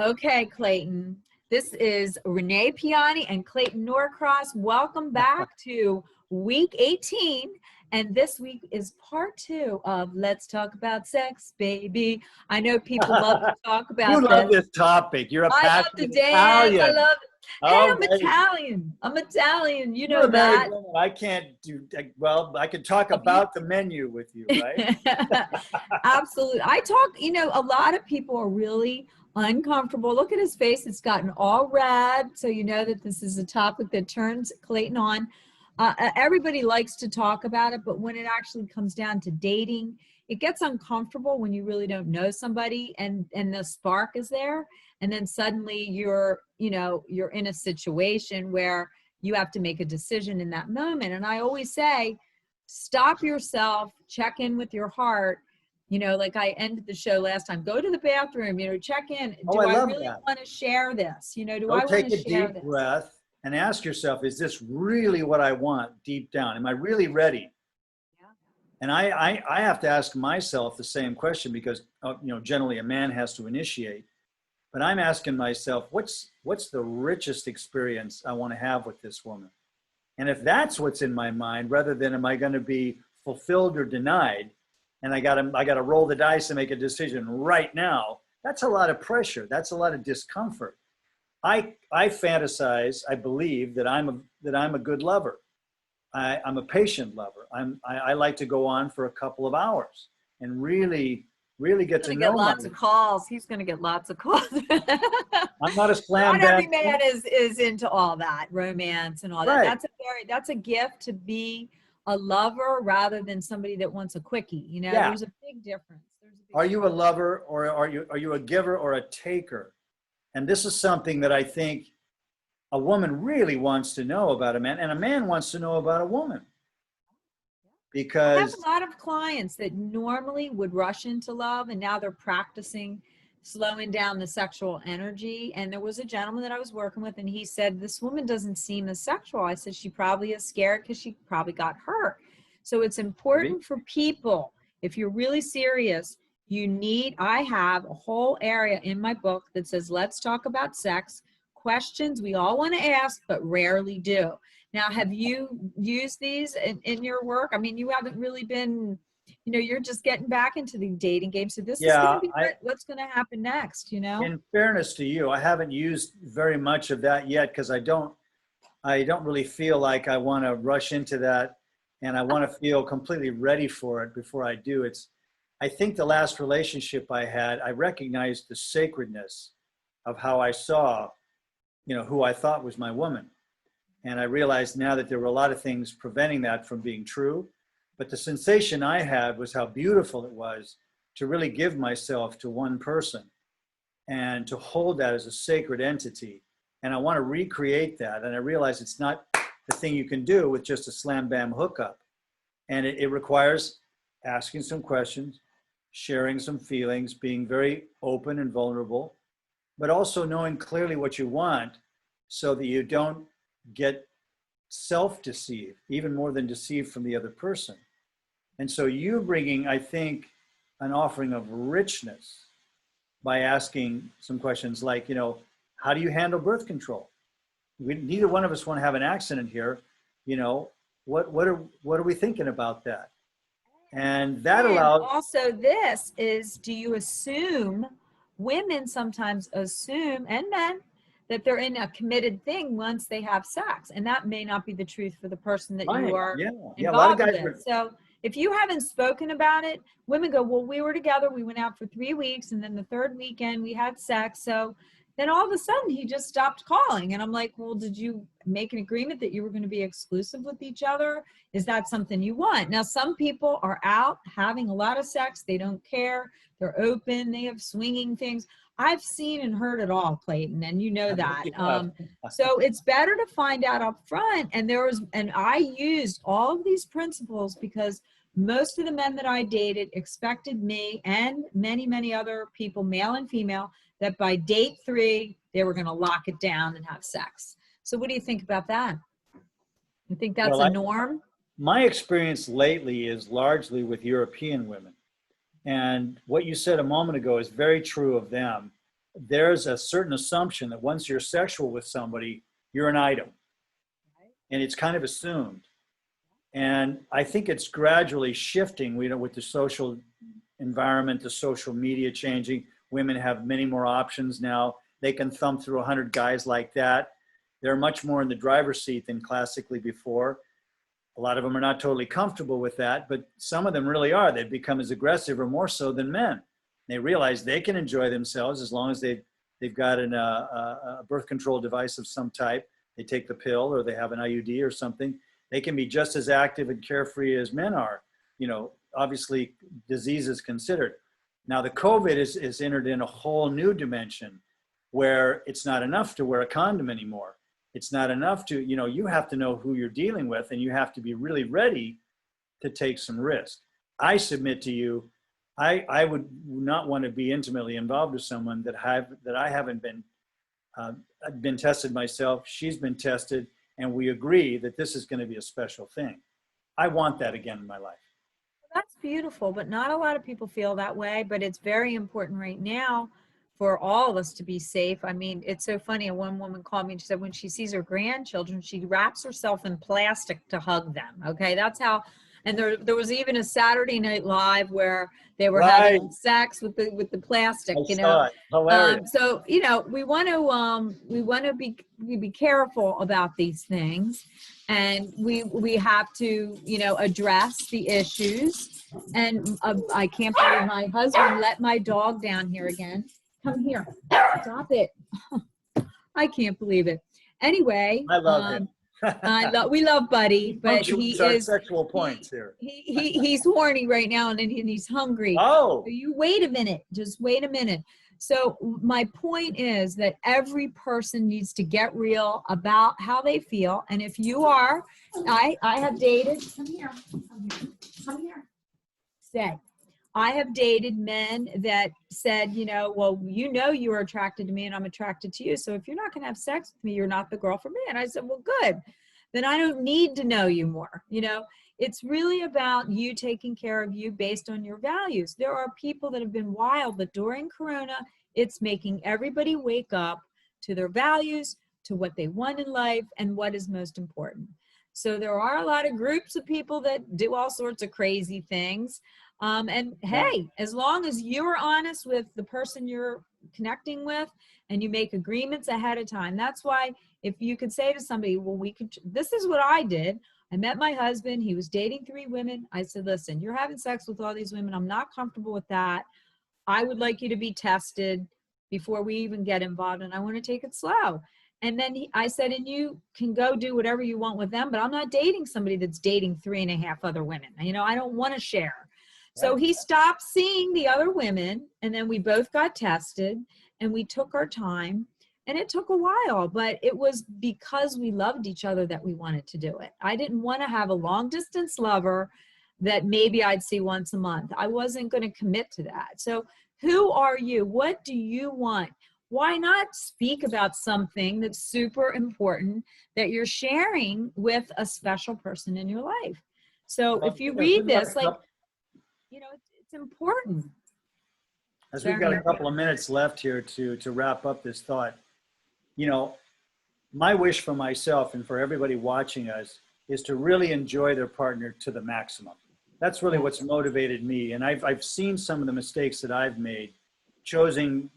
Okay, Clayton. This is Renee.piane and Clayton Norcross. Welcome back to week 18. And this week is part 2 of Let's Talk About Sex, Baby. I know people love to talk about You love this topic. You're a I love to passionate dance. Italian. I love it. Hey, Oh, I'm Italian. I'm Italian. You know You're a married that. woman. I can't do, well, I can talk about the menu with you, right? Absolutely. I talk, a lot of people are really uncomfortable. Look at his face. It's gotten all red. So you know that this is a topic that turns Clayton on. Everybody likes to talk about it, but when it actually comes down to dating, it gets uncomfortable when you really don't know somebody and the spark is there. And then suddenly you're in a situation where you have to make a decision in that moment. And I always say, stop yourself, check in with your heart. Like I ended the show last time, go to the bathroom, check in. Oh, Do I I love really that. want to share this? Do Go I want take to a share deep this? breath and ask yourself, is this really what I want deep down? Am I really ready? Yeah. And I have to ask myself the same question because, generally a man has to initiate. But I'm asking myself, what's the richest experience I want to have with this woman? And if that's what's in my mind, rather than am I going to be fulfilled or denied, and I got to roll the dice and make a decision right now, that's a lot of pressure. That's a lot of discomfort. I fantasize, I believe that I'm a good lover. I'm a patient lover. I like to go on for a couple of hours and really get to know lots of calls. He's going to get lots of calls. I'm not a slam Not every bang. man is into all that romance and all that. Right. That's a gift to be a lover rather than somebody that wants a quickie. Yeah. There's a big difference. Are you a lover or are you a giver or a taker? And this is something that I think a woman really wants to know about a man, and a man wants to know about a woman. Because I have a lot of clients that normally would rush into love, and now they're practicing slowing down the sexual energy. And there was a gentleman that I was working with, and he said, this woman doesn't seem as sexual. I said, she probably is scared because she probably got hurt. So it's important for people, if you're really serious, I have a whole area in my book that says, let's talk about sex, questions we all want to ask, but rarely do. Now, have you used these in your work? I mean, you haven't really been, you're just getting back into the dating game. So this is going to be what's going to happen next, In fairness to you, I haven't used very much of that yet because I don't really feel like I want to rush into that, and I want to feel completely ready for it before I do. I think the last relationship I had, I recognized the sacredness of how I saw, who I thought was my woman. And I realized now that there were a lot of things preventing that from being true. But the sensation I had was how beautiful it was to really give myself to one person and to hold that as a sacred entity. And I want to recreate that. And I realize it's not the thing you can do with just a slam bam hookup. And it requires asking some questions, sharing some feelings, being very open and vulnerable, but also knowing clearly what you want so that you don't get self-deceived, even more than deceived from the other person. And so you bringing, I think, an offering of richness by asking some questions like, how do you handle birth control? Neither one of us want to have an accident here. What are we thinking about that? And that allows. Also, this is, do you assume, women sometimes assume, and men, that they're in a committed thing once they have sex, and that may not be the truth for the person that you are involved a lot of guys with. So if you haven't spoken about it, women go, well, we were together, we went out for 3 weeks, and then the third weekend we had sex. So then all of a sudden he just stopped calling. And I'm like, well, did you make an agreement that you were going to be exclusive with each other? Is that something you want? Now, some people are out having a lot of sex. They don't care. They're open. They have swinging things. I've seen and heard it all, Clayton, and you know that. So it's better to find out up front. And I used all of these principles because most of the men that I dated expected me and many, many other people, male and female, that by date 3, they were going to lock it down and have sex. So what do you think about that? You think that's a norm? My experience lately is largely with European women. And what you said a moment ago is very true of them. there's a certain assumption that once you're sexual with somebody, you're an item. And it's kind of assumed. And I think it's gradually shifting, with the social environment, the social media changing. Women have many more options now. They can thumb through 100 guys like that. They're much more in the driver's seat than classically before. A lot of them are not totally comfortable with that, but some of them really are. They've become as aggressive or more so than men. They realize they can enjoy themselves as long as they've got a birth control device of some type. They take the pill or they have an IUD or something. They can be just as active and carefree as men are, obviously diseases considered. Now the COVID is entered in a whole new dimension where it's not enough to wear a condom anymore. It's not enough to, you have to know who you're dealing with, and you have to be really ready to take some risk. I submit to you, I would not want to be intimately involved with someone that I haven't been tested myself. She's been tested, and we agree that this is going to be a special thing. I want that again in my life. That's beautiful, but not a lot of people feel that way, but it's very important right now for all of us to be safe. I mean, it's so funny. One woman called me and she said when she sees her grandchildren, she wraps herself in plastic to hug them. Okay, that's how. And there was even a Saturday Night Live where they were having sex with the plastic. I saw it. Hilarious. So we want to be careful about these things, and we have to address the issues. And I can't believe my husband let my dog down here again. Come here. Stop it. I can't believe it. Anyway. I love him. We love Buddy, but he is sexual points here. He's horny right now and he's hungry. Oh. So you wait a minute. Just wait a minute. So my point is that every person needs to get real about how they feel. And if you are, I have dated. Come here. Come here. Say. I have dated men that said, well, you are attracted to me and I'm attracted to you. So if you're not going to have sex with me, you're not the girl for me. And I said, well, good. Then I don't need to know you more. It's really about you taking care of you based on your values. There are people that have been wild, but during Corona, it's making everybody wake up to their values, to what they want in life and what is most important. So there are a lot of groups of people that do all sorts of crazy things. And hey, as long as you're honest with the person you're connecting with and you make agreements ahead of time, that's why if you could say to somebody, well, this is what I did. I met my husband. He was dating 3 women. I said, listen, you're having sex with all these women. I'm not comfortable with that. I would like you to be tested before we even get involved. And I want to take it slow. And then I said, and you can go do whatever you want with them, but I'm not dating somebody that's dating 3.5 other women. I don't want to share. So he stopped seeing the other women, and then we both got tested and we took our time, and it took a while, but it was because we loved each other that we wanted to do it. I didn't want to have a long distance lover that maybe I'd see once a month. I wasn't going to commit to that. So who are you? What do you want? Why not speak about something that's super important that you're sharing with a special person in your life? So if you read this, it's important. As we've got a couple of minutes left here to wrap up this thought, my wish for myself and for everybody watching us is to really enjoy their partner to the maximum. That's really what's motivated me. And I've seen some of the mistakes that I've made choosing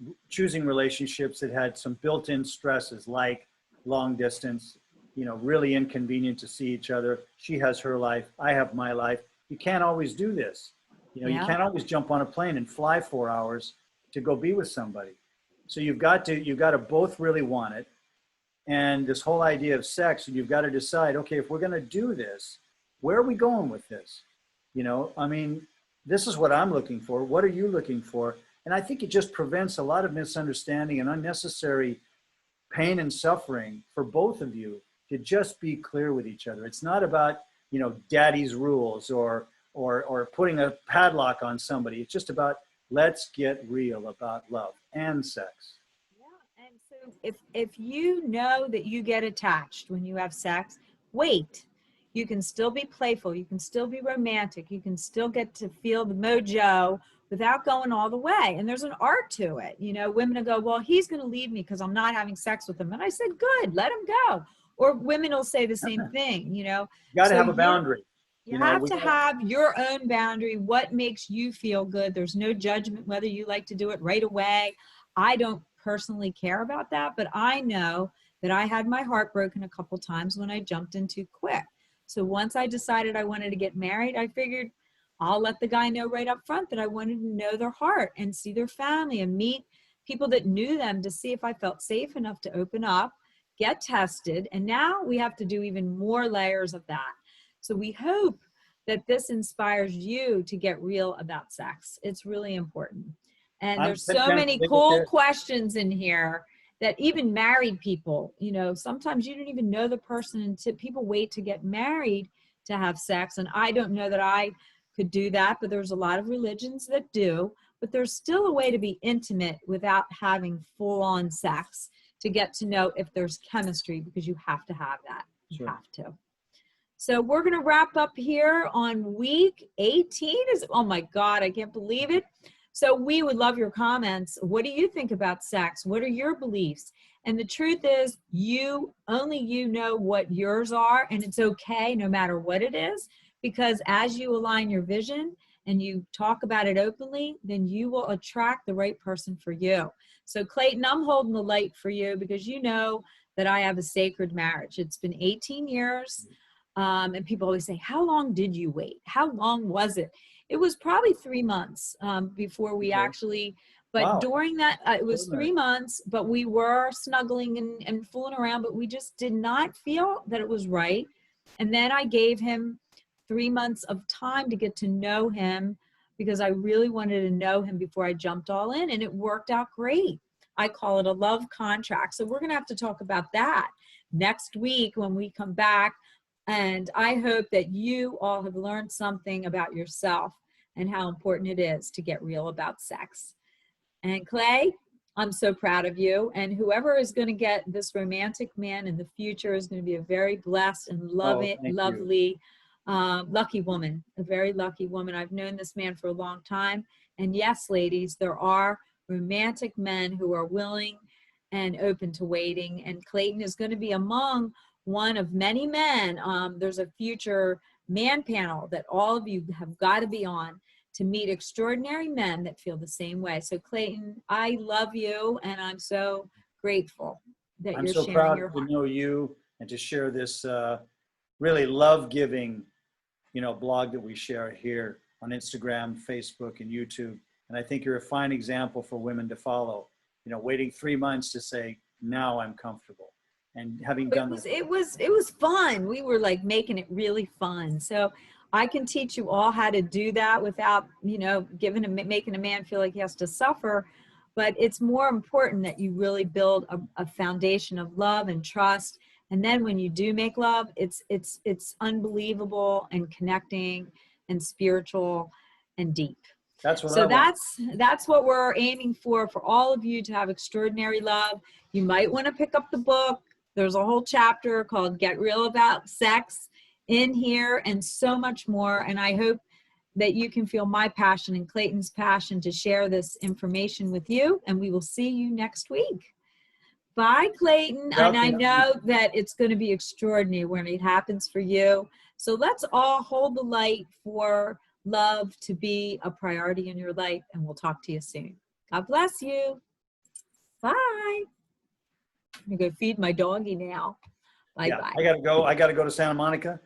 relationships that had some built-in stresses like long distance, really inconvenient to see each other. She has her life. I have my life. You can't always do this. You can't always jump on a plane and fly 4 hours to go be with somebody. So you've got to both really want it. And this whole idea of sex, you've got to decide, okay, if we're going to do this, where are we going with this? This is what I'm looking for. What are you looking for? And I think it just prevents a lot of misunderstanding and unnecessary pain and suffering for both of you to just be clear with each other. It's not about, daddy's rules or putting a padlock on somebody. It's just about, let's get real about love and sex. Yeah, and so if you know that you get attached when you have sex, wait. You can still be playful. You can still be romantic. You can still get to feel the mojo without going all the way. And there's an art to it. You know, women will go, well, he's going to leave me because I'm not having sex with him. And I said, good, let him go. Or women will say the same thing, you know. You got to So have a boundary. you know, have to have your own boundary, what makes you feel good. There's no judgment whether you like to do it right away. I don't personally care about that, but I know that I had my heart broken a couple times when I jumped in too quick. So once I decided I wanted to get married, I figured I'll let the guy know right up front that I wanted to know their heart and see their family and meet people that knew them to see if I felt safe enough to open up, get tested. And now we have to do even more layers of that. So we hope that this inspires you to get real about sex. It's really important. And there's so many cool questions in here that even married people, you know, sometimes you don't even know the person until people wait to get married to have sex. And I don't know that I could do that, but there's a lot of religions that do. But there's still a way to be intimate without having full-on sex, to get to know if there's chemistry, because you have to have that. You have to. So we're going to wrap up here on week 18. Oh my God, I can't believe it. So we would love your comments. What do you think about sex? What are your beliefs? And the truth is, only you know what yours are, and it's okay no matter what it is, because as you align your vision and you talk about it openly, then you will attract the right person for you. So Clayton, I'm holding the light for you because you know that I have a sacred marriage. It's been 18 years. And people always say, how long did you wait? How long was it? It was probably 3 months before we actually, but during that, it was 3 months, but we were snuggling and fooling around, but we just did not feel that it was right. And then I gave him 3 months of time to get to know him, because I really wanted to know him before I jumped all in, and it worked out great. I call it a love contract. So we're going to have to talk about that next week when we come back. And I hope that you all have learned something about yourself and how important it is to get real about sex. And Clay, I'm so proud of you. And whoever is going to get this romantic man in the future is going to be a very blessed and lovely, lucky woman, a very lucky woman. I've known this man for a long time. And yes, ladies, there are romantic men who are willing and open to waiting. And Clayton is going to be among one of many men. There's a future man panel that all of you have got to be on to meet extraordinary men that feel the same way. So Clayton, I love you, and I'm so grateful that you're sharing your heart. I'm so proud to know you and to share this really love-giving, blog that we share here on Instagram, Facebook, and YouTube. And I think you're a fine example for women to follow. Waiting 3 months to say, now I'm comfortable. And having done it was fun. We were like making it really fun. So I can teach you all how to do that without, making a man feel like he has to suffer. But it's more important that you really build a foundation of love and trust. And then when you do make love, it's unbelievable and connecting and spiritual and deep. That's what so that's what we're aiming for all of you, to have extraordinary love. You might want to pick up the book. There's a whole chapter called Get Real About Sex in here, and so much more. And I hope that you can feel my passion and Clayton's passion to share this information with you. And we will see you next week. Bye, Clayton. And I know that it's going to be extraordinary when it happens for you. So let's all hold the light for love to be a priority in your life. And we'll talk to you soon. God bless you. Bye. I'm gonna go feed my doggy now. Bye bye. I gotta go to Santa Monica.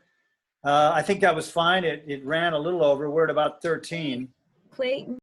I think that was fine. It ran a little over. We're at about 13. Clayton.